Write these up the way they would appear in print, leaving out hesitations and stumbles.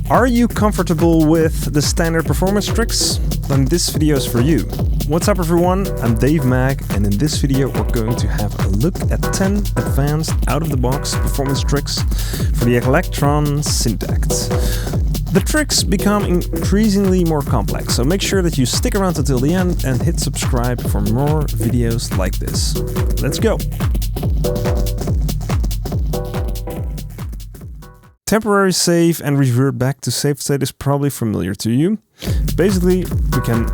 Are you comfortable with the standard performance tricks? Then this video is for you. What's up everyone, I'm Dave Mech, and in this video we're going to have a look at 10 advanced out-of-the-box performance tricks for the Electron Syntakt. The tricks become increasingly more complex, so make sure that you stick around until the end and hit subscribe for more videos like this. Let's go! Temporary save and revert back to save state is probably familiar to you. Basically, we can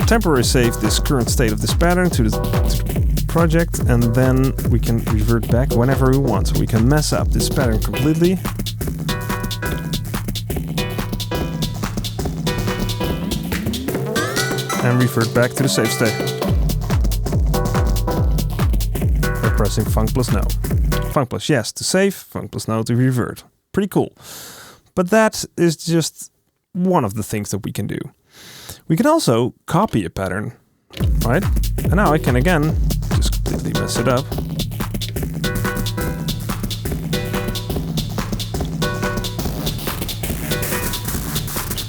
temporarily save this current state of this pattern to the project, and then we can revert back whenever we want. So we can mess up this pattern completely. And revert back to the save state. By pressing Func plus no. Func plus yes to save, Func plus no to revert. Pretty cool. But that is just one of the things that we can do. We can also copy a pattern, right? And now I can again just completely mess it up.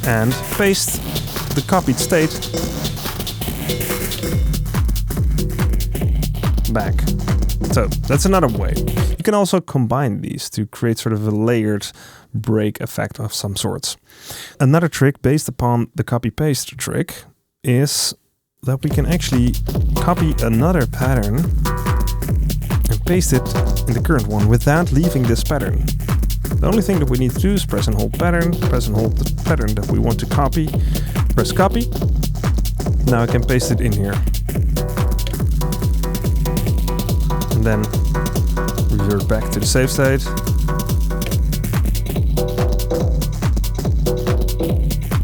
And paste the copied state back. So that's another way. You can also combine these to create sort of a layered break effect of some sorts. Another trick based upon the copy-paste trick is that we can actually copy another pattern and paste it in the current one without leaving this pattern. The only thing that we need to do is press and hold pattern, press and hold the pattern that we want to copy, press copy. Now I can paste it in here. And then revert back to the save state.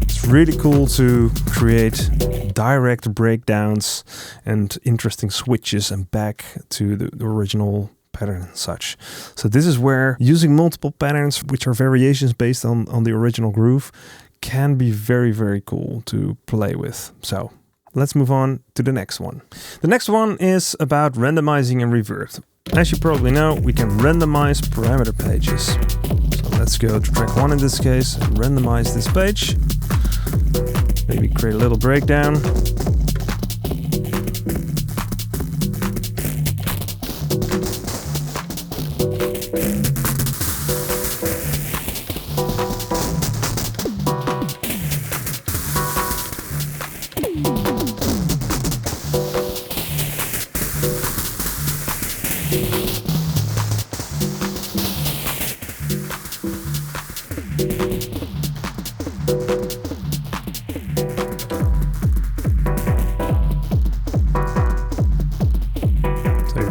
It's really cool to create direct breakdowns and interesting switches and back to the original pattern and such. So this is where using multiple patterns, which are variations based on the original groove, can be very, very cool to play with. So let's move on to the next one. The next one is about randomizing and revert. As you probably know, we can randomize parameter pages. So let's go to track 1 in this case and randomize this page. Maybe create a little breakdown.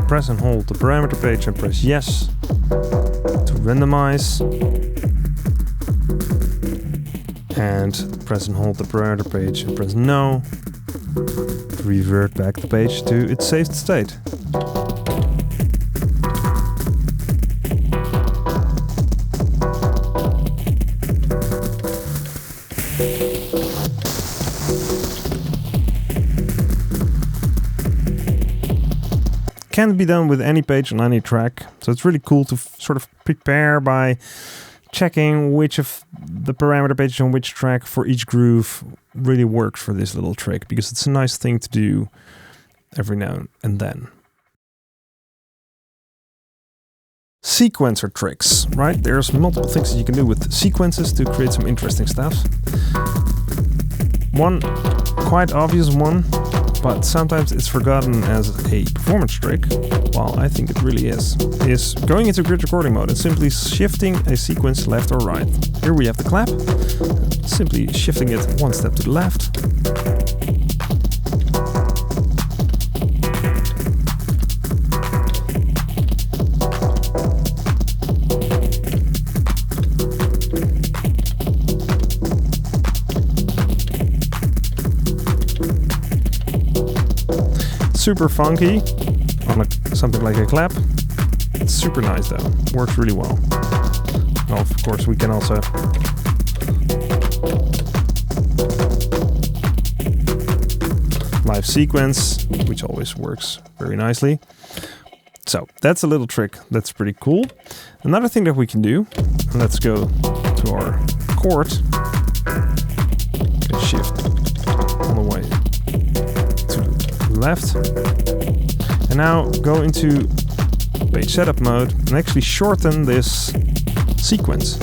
Press and hold the parameter page and press yes to randomize, and press and hold the parameter page and press no to revert back the page to its saved state. Can be done with any page on any track, so it's really cool to sort of prepare by checking which of the parameter pages on which track for each groove really works for this little trick, because it's a nice thing to do every now and then. Sequencer tricks, right? There's multiple things that you can do with sequences to create some interesting stuff. One quite obvious one, but sometimes it's forgotten as a performance trick, while I think it really is going into grid recording mode and simply shifting a sequence left or right. Here we have the clap, simply shifting it one step to the left. Super funky on something like a clap. It's super nice though, works really well. Well, of course we can also live sequence, which always works very nicely. So that's a little trick that's pretty cool. Another thing that we can do, and let's go to our import, okay, shift all the way to the left. And now go into page setup mode and actually shorten this sequence.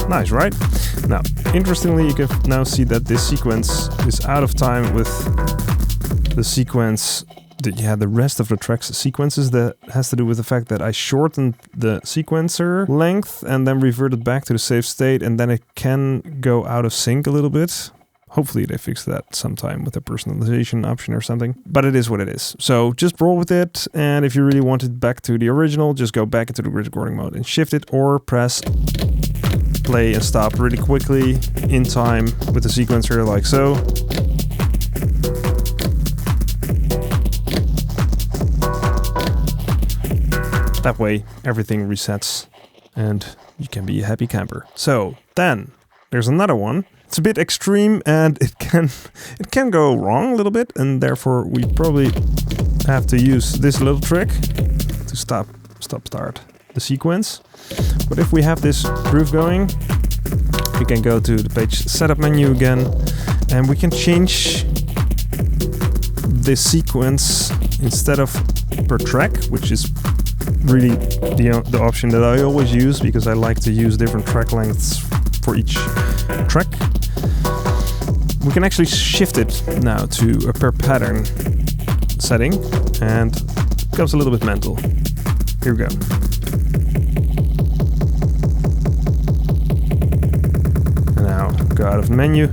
Nice, right? Now, interestingly, you can now see that this sequence is out of time with the sequence that you had the rest of the track's sequences. That has to do with the fact that I shortened the sequencer length and then reverted back to the safe state, and then it can go out of sync a little bit. Hopefully they fix that sometime with a personalization option or something. But it is what it is. So just roll with it. And if you really want it back to the original, just go back into the grid recording mode and shift it, or press play and stop really quickly in time with the sequencer like so. That way everything resets and you can be a happy camper. So then there's another one. It's a bit extreme and it can go wrong a little bit, and therefore we probably have to use this little trick to start the sequence. But if we have this groove going, we can go to the page setup menu again, and we can change this sequence instead of per track, which is really the option that I always use because I like to use different track lengths for each track. We can actually shift it now to a per pattern setting, and it becomes a little bit mental. Here we go. And now go out of the menu.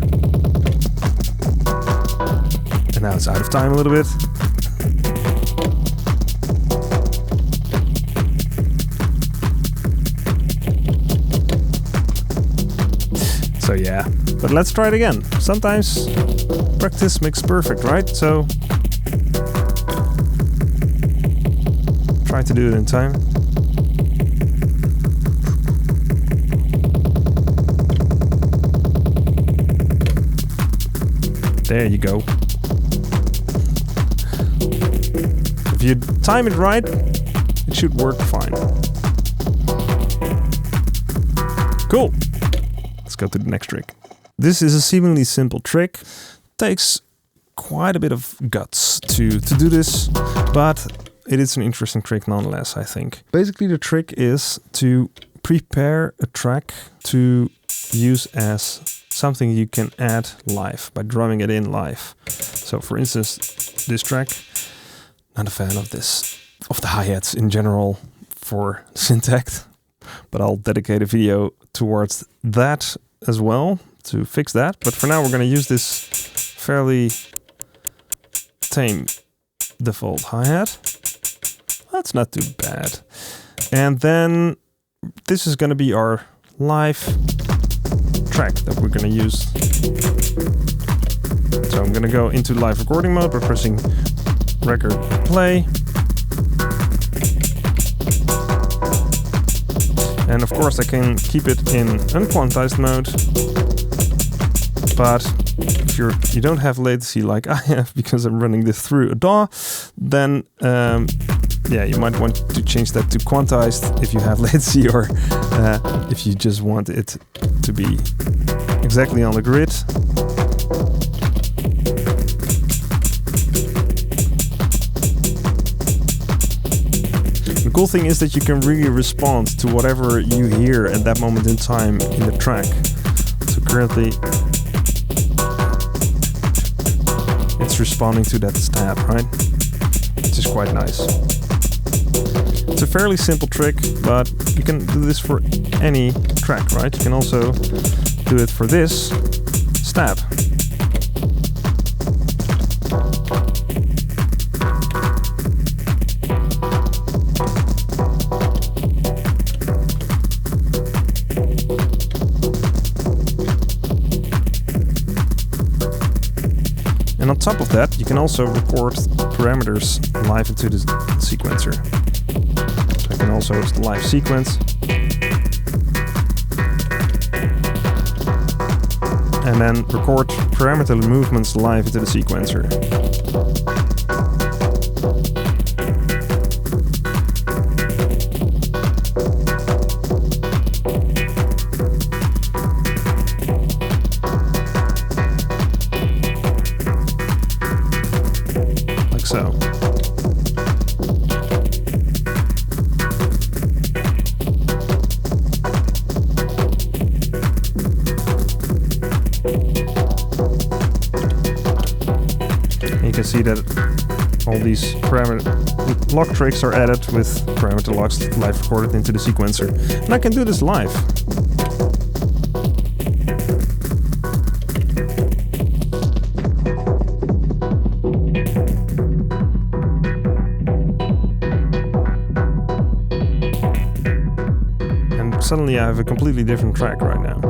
And now it's out of time a little bit. So yeah, but let's try it again. Sometimes practice makes perfect, right? So try to do it in time. There you go. If you time it right, it should work fine. Cool. Let's go to the next trick. This is a seemingly simple trick. Takes quite a bit of guts to do this, but it is an interesting trick nonetheless, I think. Basically, the trick is to prepare a track to use as something you can add live by drumming it in live. So for instance, this track, not a fan of the hi-hats in general for Syntakt, but I'll dedicate a video towards that as well to fix that. But for now, we're going to use this fairly tame default hi-hat. That's not too bad. And then this is going to be our live track that we're going to use. So I'm going to go into live recording mode by pressing record play. And of course I can keep it in unquantized mode, but if you don't have latency like I have because I'm running this through a DAW, then yeah, you might want to change that to quantized if you have latency, or if you just want it to be exactly on the grid. The cool thing is that you can really respond to whatever you hear at that moment in time in the track. So currently it's responding to that stab, right? Which is quite nice. It's a fairly simple trick, but you can do this for any track, right? You can also do it for this stab. And on top of that, you can also record parameters live into the sequencer. So I can also host the live sequence. And then record parameter movements live into the sequencer. Like so. You can see that all these parameter lock tricks are added with parameter locks live recorded into the sequencer. And I can do this live. And suddenly I have a completely different track right now.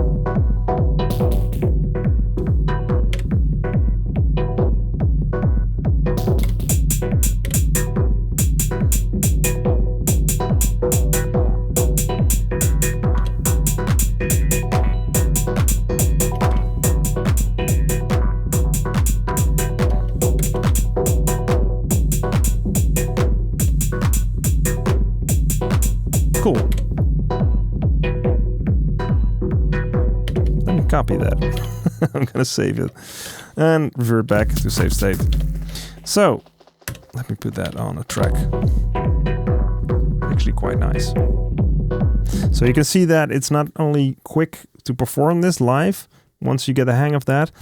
Cool. Let me copy that. I'm gonna save it and revert back to save state. So let me put that on a track. Actually quite nice. So you can see that it's not only quick to perform this live once you get the hang of that,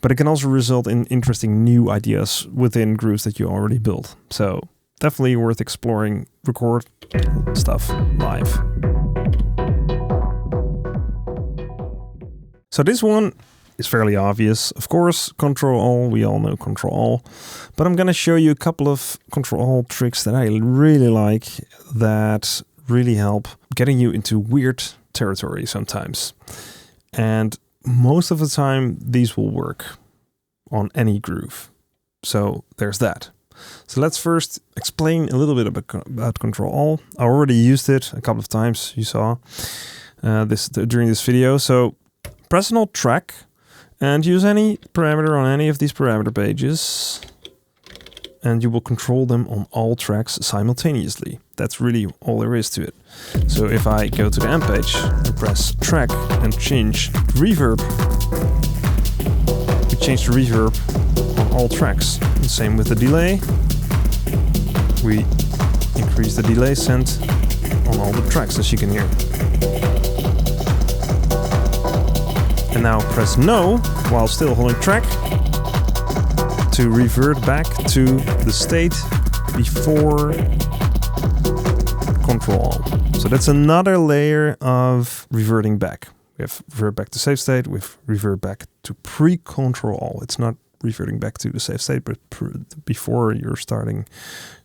but it can also result in interesting new ideas within grooves that you already built. So definitely worth exploring, record stuff live. So this one is fairly obvious. Of course, Control-All, we all know Control-All. But I'm going to show you a couple of Control-All tricks that I really like that really help getting you into weird territory sometimes. And most of the time, these will work on any groove. So there's that. So let's first explain a little bit about Control-All. I already used it a couple of times, you saw during this video. So press an Alt track and use any parameter on any of these parameter pages, and you will control them on all tracks simultaneously. That's really all there is to it. So if I go to the amp page and press track and change reverb, we change the reverb on all tracks. And same with the delay. We increase the delay sent on all the tracks, as you can hear. And now press no while still holding track to revert back to the state before Control-All. So that's another layer of reverting back. We have revert back to save state, we've revert back to pre-Control-All. It's not reverting back to the save state, but before you're starting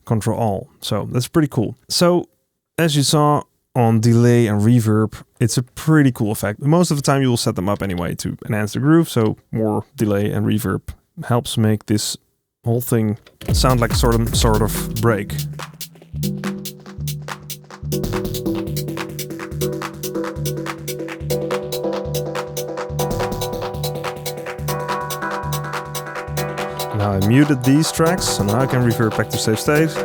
Control-All. So that's pretty cool. So as you saw on delay and reverb, it's a pretty cool effect. Most of the time you will set them up anyway to enhance the groove, so more delay and reverb helps make this whole thing sound like sort of break. Now I muted these tracks, so now I can revert back to save state.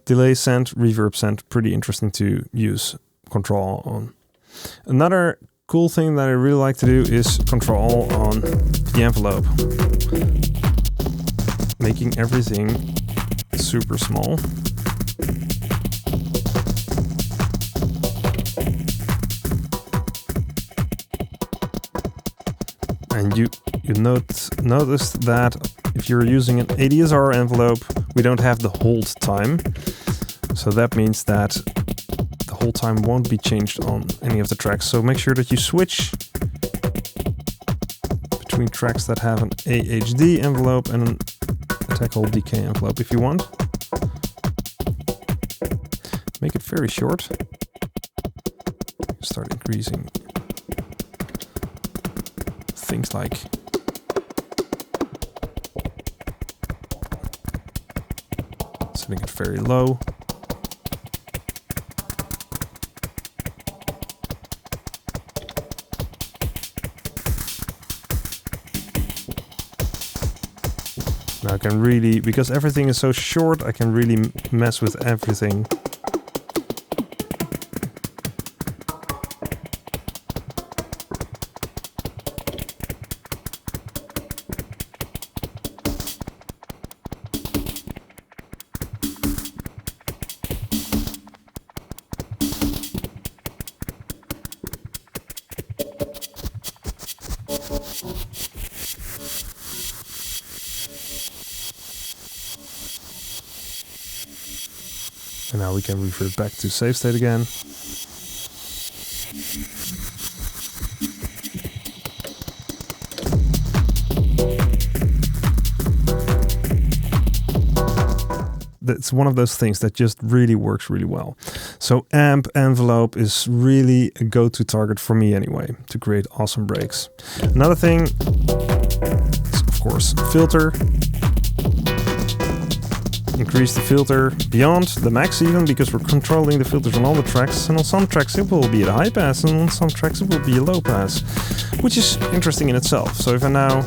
Delay send, reverb send, pretty interesting to use Control on. Another cool thing that I really like to do is Control on the envelope. Making everything super small. And you notice that if you're using an ADSR envelope, we don't have the hold time. So that means that the hold time won't be changed on any of the tracks. So make sure that you switch between tracks that have an AHD envelope and an attack hold decay envelope if you want. make it very short. Start increasing things like setting it very low. Now I can really, because everything is so short, I can really mess with everything. And now we can revert back to save state again. That's one of those things that just really works really well. So amp envelope is really a go-to target for me anyway, to create awesome breaks. Another thing is, of course, filter. Increase the filter beyond the max even, because we're controlling the filters on all the tracks, and on some tracks it will be a high pass and on some tracks it will be a low pass, which is interesting in itself. So if I now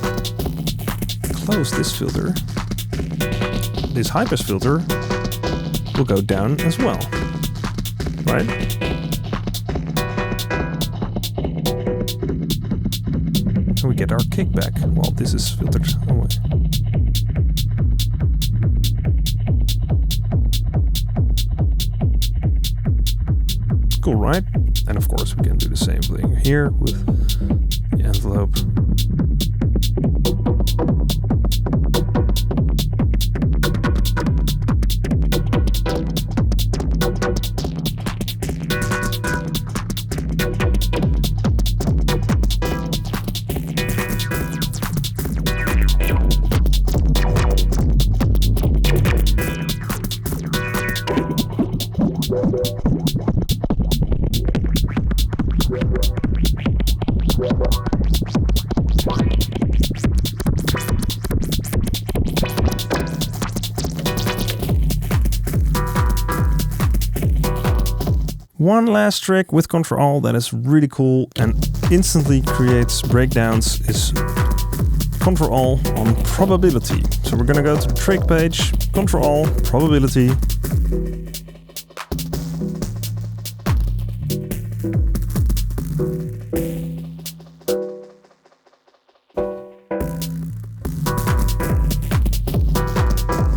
close this filter, this high pass filter will go down as well, right? And we get our kickback while this is filtered away. Cool, right? And of course we can do the same thing here with the envelope. One last trick with Ctrl that is really cool and instantly creates breakdowns is Ctrl on probability. So we're gonna go to the trick page, Ctrl probability.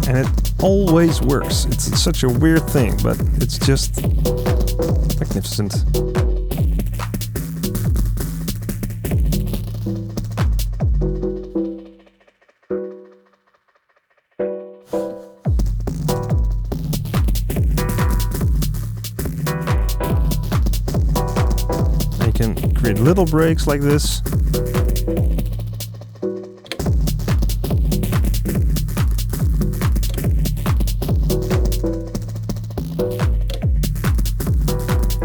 And it always works. It's such a weird thing, but it's just magnificent. You can create little breaks like this.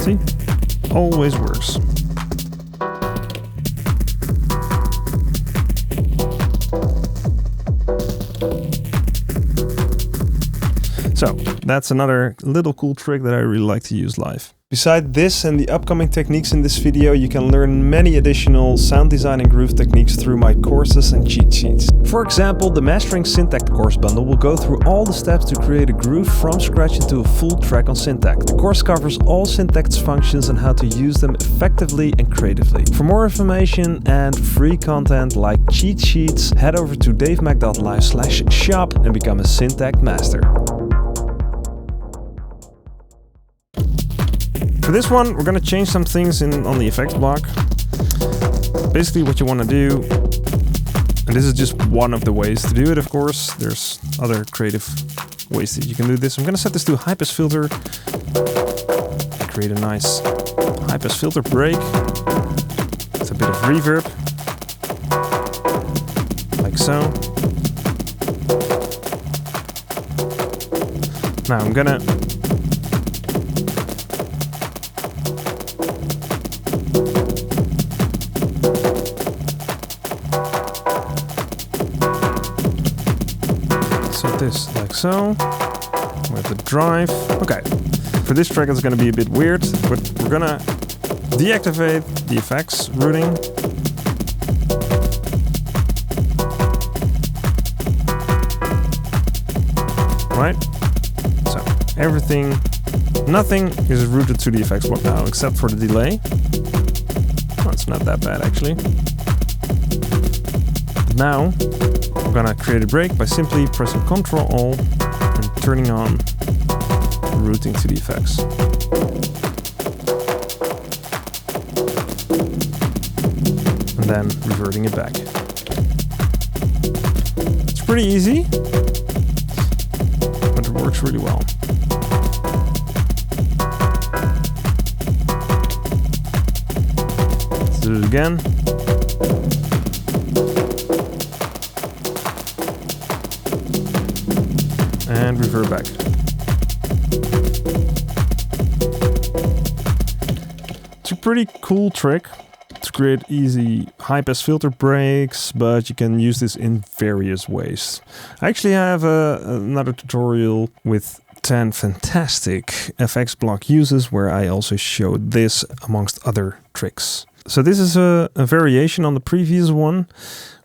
See? Always works. So, that's another little cool trick that I really like to use live. Besides this and the upcoming techniques in this video, you can learn many additional sound design and groove techniques through my courses and cheat sheets. For example, the Mastering Syntakt course bundle will go through all the steps to create a groove from scratch into a full track on Syntakt. The course covers all Syntakt's functions and how to use them effectively and creatively. For more information and free content like cheat sheets, head over to davemech.live/shop and become a Syntakt master. For this one, we're going to change some things on the effects block. Basically what you want to do, and this is just one of the ways to do it, of course. There's other creative ways that you can do this. I'm going to set this to a high pass filter. Create a nice high pass filter break with a bit of reverb, like so. Now I'm going to so. With the drive. Okay. For this track it's going to be a bit weird, but we're going to deactivate the effects routing. Right? So nothing is routed to the effects block now except for the delay. Oh, it's not that bad actually. Now I'm gonna create a break by simply pressing Ctrl-All and turning on routing to the effects. And then reverting it back. It's pretty easy, but it works really well. Let's do it again. And revert back. It's a pretty cool trick to create easy high-pass filter breaks, but you can use this in various ways. I actually have another tutorial with 10 fantastic FX block uses where I also showed this amongst other tricks. So this is a variation on the previous one,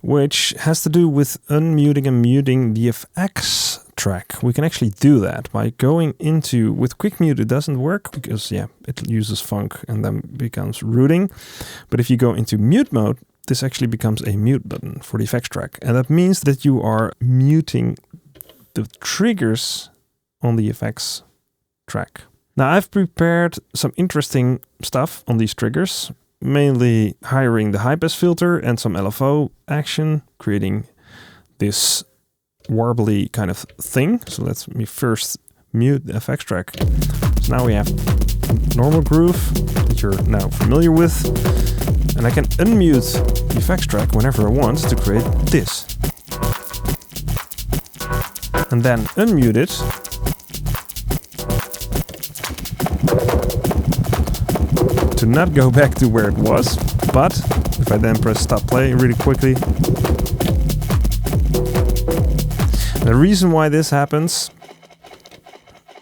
which has to do with unmuting and muting the FX track. We can actually do that by going into, with quick mute it doesn't work because it uses funk and then becomes routing. But if you go into mute mode, this actually becomes a mute button for the effects track. And that means that you are muting the triggers on the effects track. Now I've prepared some interesting stuff on these triggers, mainly hiring the high-pass filter and some LFO action, creating this warbly kind of thing. So let me first mute the FX track. So now we have normal groove that you're now familiar with. And I can unmute the effects track whenever I want to create this. And then unmute it. To not go back to where it was, but if I then press stop play really quickly. The reason why this happens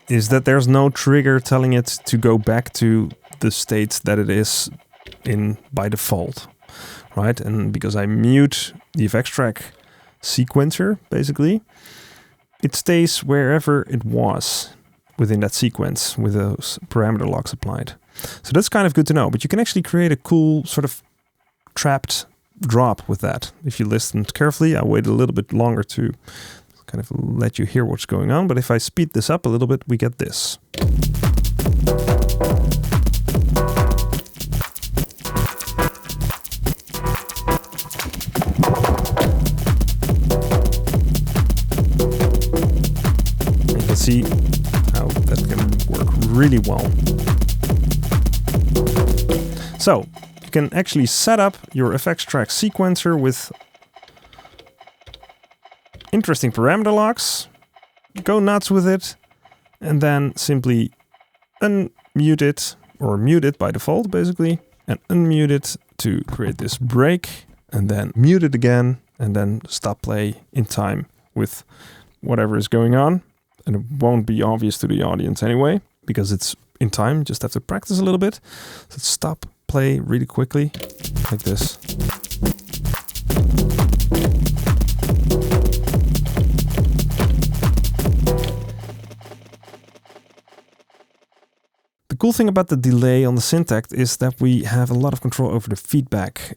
is that there's no trigger telling it to go back to the state that it is in by default, right? And because I mute the effects track sequencer, basically, it stays wherever it was within that sequence with those parameter locks applied. So that's kind of good to know, but you can actually create a cool sort of trapped drop with that. If you listened carefully, I waited a little bit longer to kind of let you hear what's going on, but if I speed this up a little bit, we get this. You can see how that can work really well. So, you can actually set up your effects track sequencer with interesting parameter locks, go nuts with it, and then simply unmute it, or mute it by default basically, and unmute it to create this break, and then mute it again, and then stop play in time with whatever is going on. And it won't be obvious to the audience anyway, because it's in time, just have to practice a little bit. So stop play really quickly, like this. The cool thing about the delay on the Syntakt is that we have a lot of control over the feedback,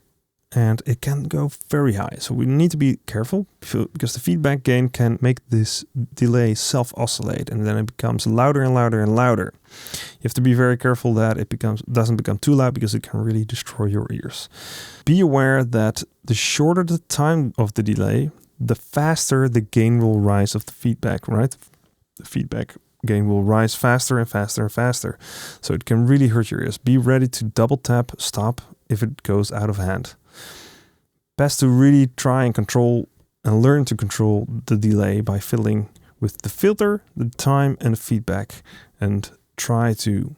and it can go very high. So we need to be careful because the feedback gain can make this delay self-oscillate, and then it becomes louder and louder and louder. You have to be very careful that it doesn't become too loud because it can really destroy your ears. Be aware that the shorter the time of the delay, the faster the gain will rise of the feedback, right? The feedback gain will rise faster and faster and faster. So it can really hurt your ears. Be ready to double tap stop if it goes out of hand. Best to really try and control and learn to control the delay by fiddling with the filter, the time, and the feedback, and try to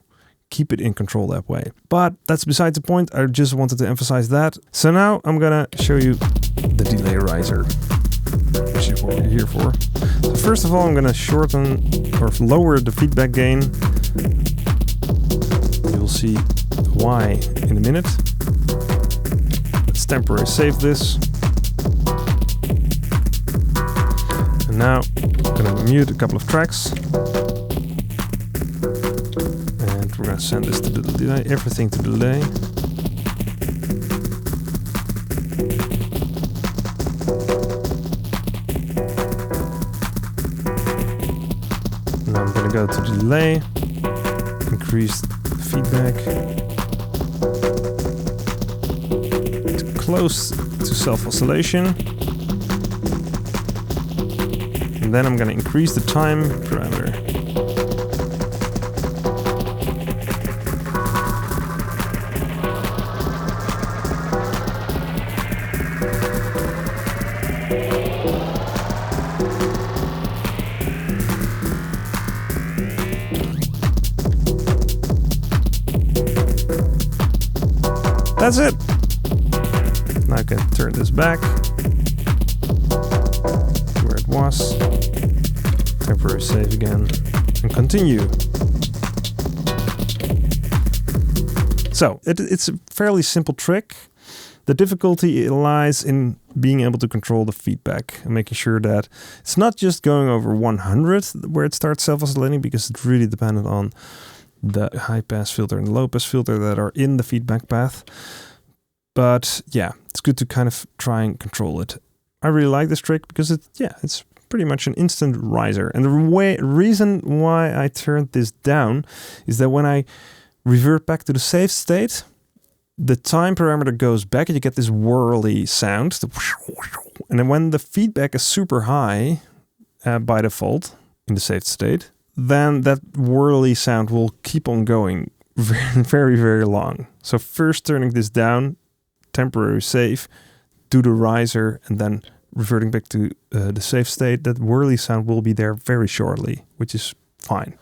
keep it in control that way. But that's beside the point. I just wanted to emphasize that. So now I'm gonna show you the delay riser, which is what we're here for. So first of all, I'm going to shorten or lower the feedback gain. You'll see why in a minute. Let's temporarily save this. And now I'm going to mute a couple of tracks. And we're going to send this to the delay, everything to delay. Now I'm going to go to delay, increase the feedback to close to self-oscillation. And then I'm going to increase the time parameter. That's it. Now I can turn this back to where it was. Temporary save again and continue. So it's a fairly simple trick. The difficulty lies in being able to control the feedback and making sure that it's not just going over 100 where it starts self-oscillating, because it's really dependent on the high pass filter and low pass filter that are in the feedback path. But yeah, it's good to kind of try and control it. I really like this trick because it's pretty much an instant riser. And the reason why I turned this down is that when I revert back to the safe state, the time parameter goes back and you get this whirly sound. And then when the feedback is super high by default in the safe state, then that whirly sound will keep on going very, very, very long. So first turning this down, temporary save, do the riser, and then reverting back to the safe state, that whirly sound will be there very shortly, which is fine.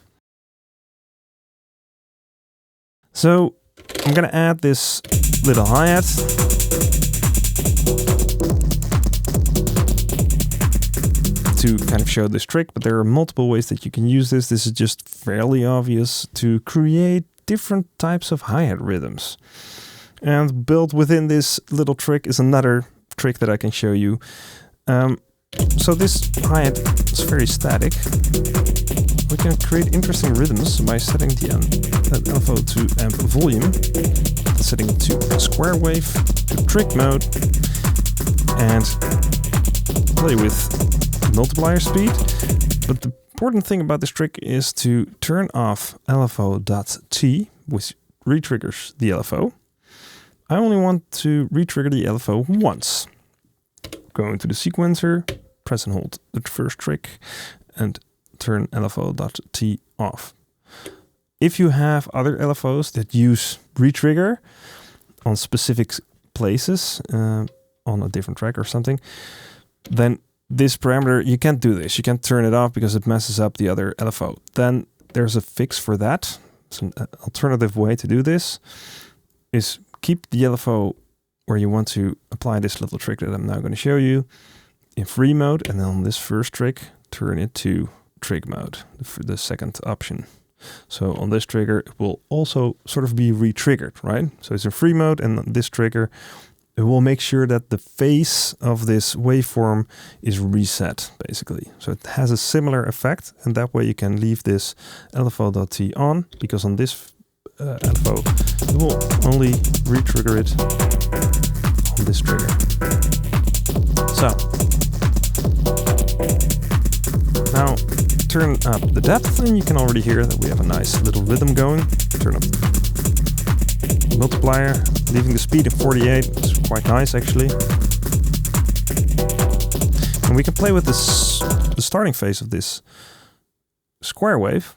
So I'm going to add this little hi-hat. To kind of show this trick, but there are multiple ways that you can use this. This is just fairly obvious to create different types of hi-hat rhythms. And built within this little trick is another trick that I can show you. So this hi-hat is very static. We can create interesting rhythms by setting the LFO to amp volume, setting it to square wave, to trick mode, and play with multiplier speed. But the important thing about this trick is to turn off LFO.T, which retriggers the LFO. I only want to retrigger the LFO once. Go into the sequencer, press and hold the first trick, and turn LFO.T off. If you have other LFOs that use retrigger on specific places, on a different track or something, then this parameter, you can't do this. You can't turn it off because it messes up the other LFO. Then there's a fix for that. So an alternative way to do this is keep the LFO where you want to apply this little trick that I'm now going to show you in free mode, and then on this first trick, turn it to trig mode, the second option. So on this trigger, it will also sort of be re-triggered, right? So it's in free mode, and on this trigger, it will make sure that the phase of this waveform is reset, basically. So it has a similar effect, and that way you can leave this LFO.T on, because on this LFO, it will only re-trigger it on this trigger. So, now turn up the depth, and you can already hear that we have a nice little rhythm going. Turn up the multiplier, leaving the speed at 48. It's quite nice, actually. And we can play with this, the starting phase of this square wave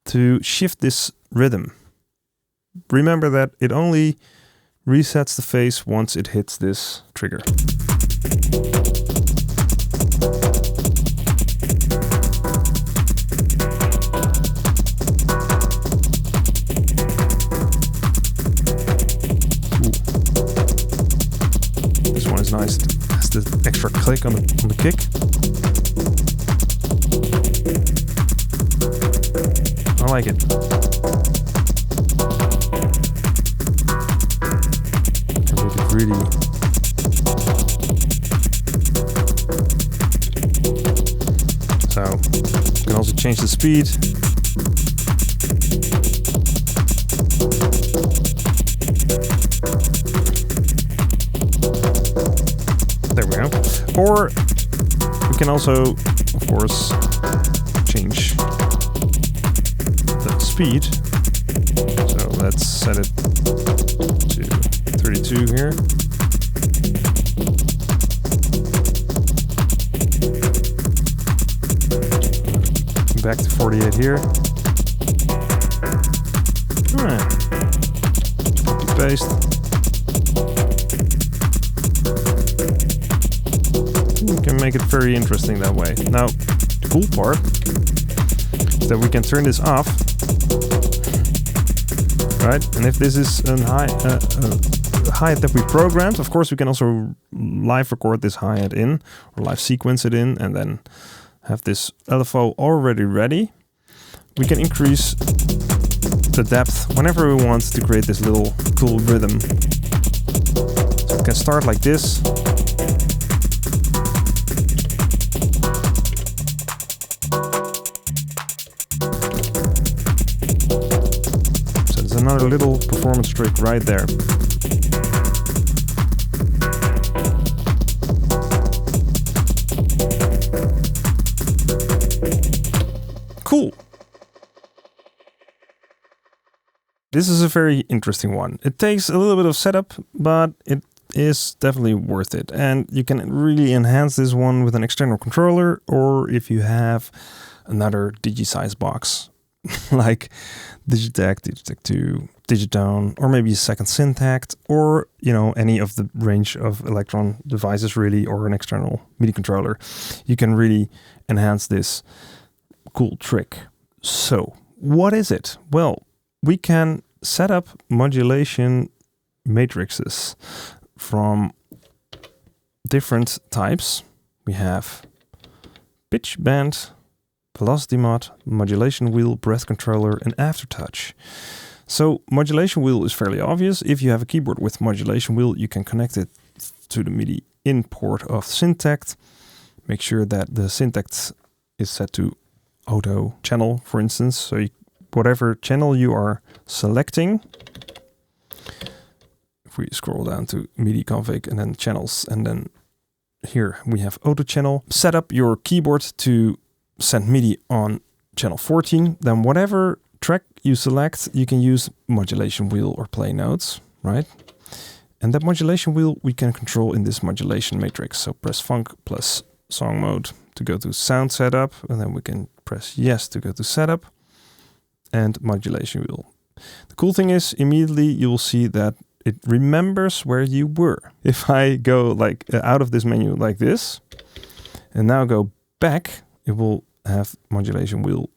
to shift this rhythm. Remember that it only resets the phase once it hits this trigger. This one is nice. It has the extra click on the kick. like it. Can make it really so. You can also change the speed. There we go. Or we can also, of course, change the speed. So let's set it to 32 here. Back to 48 here. Alright. Copy paste. You can make it very interesting that way. Now, the cool part is that we can turn this off. Right? And if this is a hi-hat that we programmed, of course we can also live record this hi-hat in, or live sequence it in, and then have this LFO already ready. We can increase the depth whenever we want to create this little cool rhythm. So we can start like this. So there's another little performance trick right there. Cool. This is a very interesting one. It takes a little bit of setup, but it is definitely worth it. And you can really enhance this one with an external controller, or if you have another DigiSize box like Digitakt, Digitakt 2, Digitone, or maybe a second Syntakt, or any of the range of Electron devices really, or an external MIDI controller. You can really enhance this cool trick. So, what is it? Well, we can set up modulation matrices from different types. We have pitch band, velocity mod, modulation wheel, breath controller, and aftertouch. So modulation wheel is fairly obvious. If you have a keyboard with modulation wheel, you can connect it to the MIDI in port of Syntakt. Make sure that the Syntakt is set to auto channel, for instance. So whatever channel you are selecting, if we scroll down to MIDI config and then channels, and then here we have auto channel. Set up your keyboard to send MIDI on channel 14. Then whatever track you select, you can use modulation wheel or play notes, right? And that modulation wheel we can control in this modulation matrix. So press Func plus song mode to go to sound setup, and then we can press yes to go to setup and modulation wheel. The cool thing is immediately you will see that it remembers where you were. If I go like out of this menu like this and now go back, it will have modulation wheel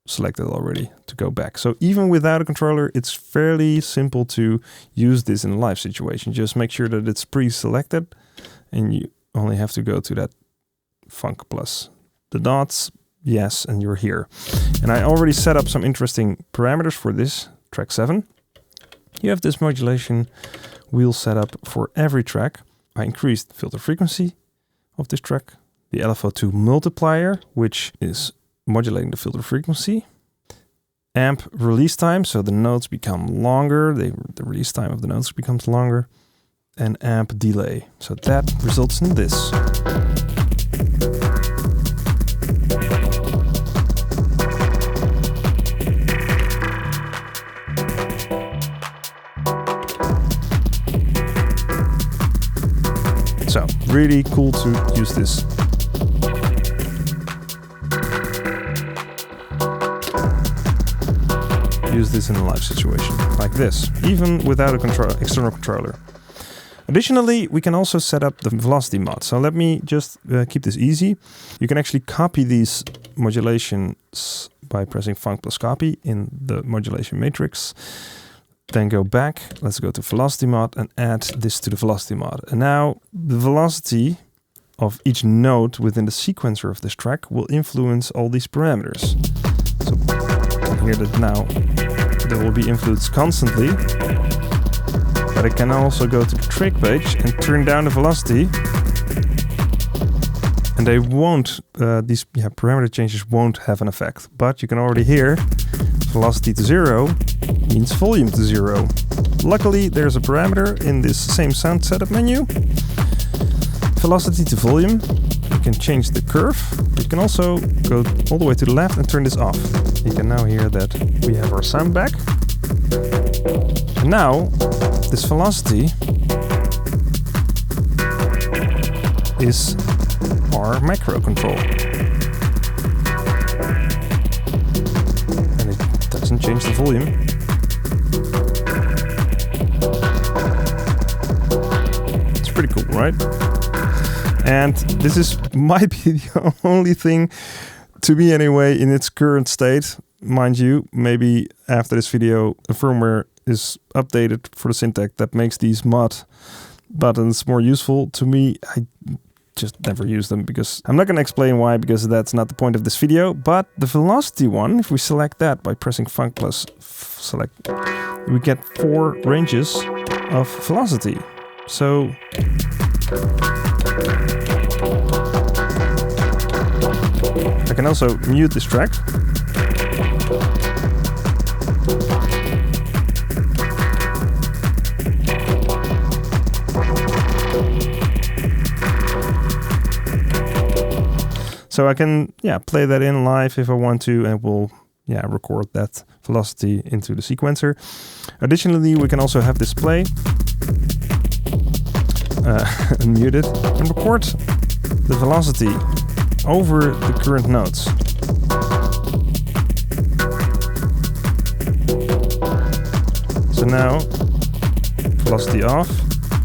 selected already to go back. So even without a controller, it's fairly simple to use this in a live situation. Just make sure that it's pre-selected and you only have to go to that Func plus the dots, yes, and you're here. And I already set up some interesting parameters for this track 7. You have this modulation wheel set up for every track. I increased the filter frequency of this track, the LFO2 multiplier, which is modulating the filter frequency, amp release time, so the notes become longer, the release time of the notes becomes longer, and amp delay. So that results in this. So, really cool to use this. Use this in a live situation, like this, even without a external controller. Additionally, we can also set up the velocity mod. So let me just keep this easy. You can actually copy these modulations by pressing Func plus copy in the modulation matrix. Then go back, let's go to velocity mod and add this to the velocity mod. And now the velocity of each note within the sequencer of this track will influence all these parameters. So hear that now there will be influence constantly. But I can also go to the trig page and turn down the velocity. And they won't, these parameter changes won't have an effect. But you can already hear velocity to 0 means volume to 0. Luckily, there's a parameter in this same sound setup menu. Velocity to volume. You can change the curve. You can also go all the way to the left and turn this off. You can now hear that we have our sound back. And now, this velocity is our macro control. And it doesn't change the volume. It's pretty cool, right? And this might be the only thing, to me anyway, in its current state. Mind you, maybe after this video, the firmware is updated for the Syntakt that makes these mod buttons more useful. To me, I just never use them because I'm not going to explain why, because that's not the point of this video. But the velocity one, if we select that by pressing Func plus select, we get 4 ranges of velocity. So I can also mute this track. So I can play that in live if I want to, and we'll record that velocity into the sequencer. Additionally, we can also have this play, unmute it, and record the velocity over the current notes. So now, velocity off,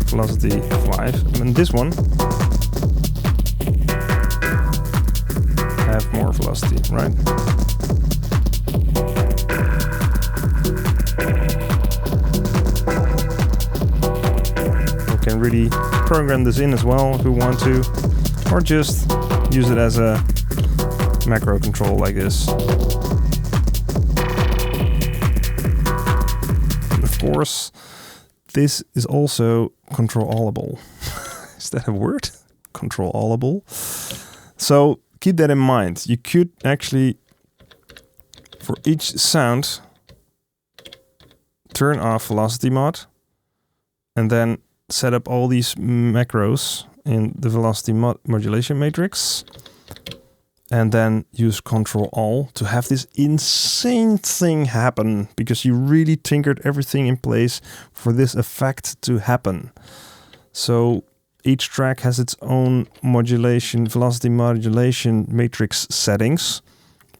velocity 5, and this one have more velocity, right? You can really program this in as well if we want to, or just use it as a macro control like this. And of course, this is also control-allable. Is that a word? Control-allable. So keep that in mind. You could actually, for each sound, turn off velocity mod and then set up all these macros in the velocity modulation matrix, and then use Control-All to have this insane thing happen, because you really tinkered everything in place for this effect to happen. So each track has its own modulation, velocity modulation matrix settings,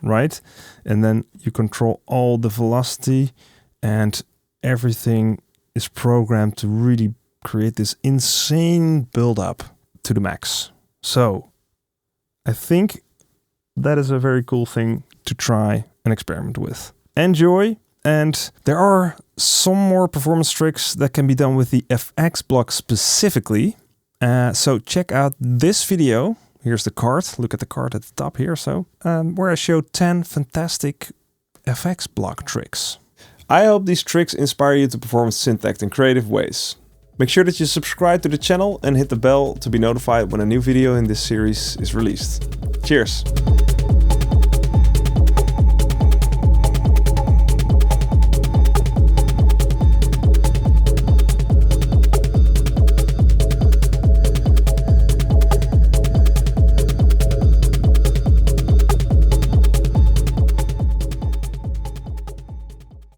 right? And then you control all the velocity, and everything is programmed to really create this insane build-up to the max. So I think that is a very cool thing to try and experiment with. Enjoy! And there are some more performance tricks that can be done with the FX block specifically. So check out this video. Here's the card. Look at the card at the top here. So where I show 10 fantastic FX block tricks. I hope these tricks inspire you to perform Syntakt in creative ways. Make sure that you subscribe to the channel and hit the bell to be notified when a new video in this series is released. Cheers!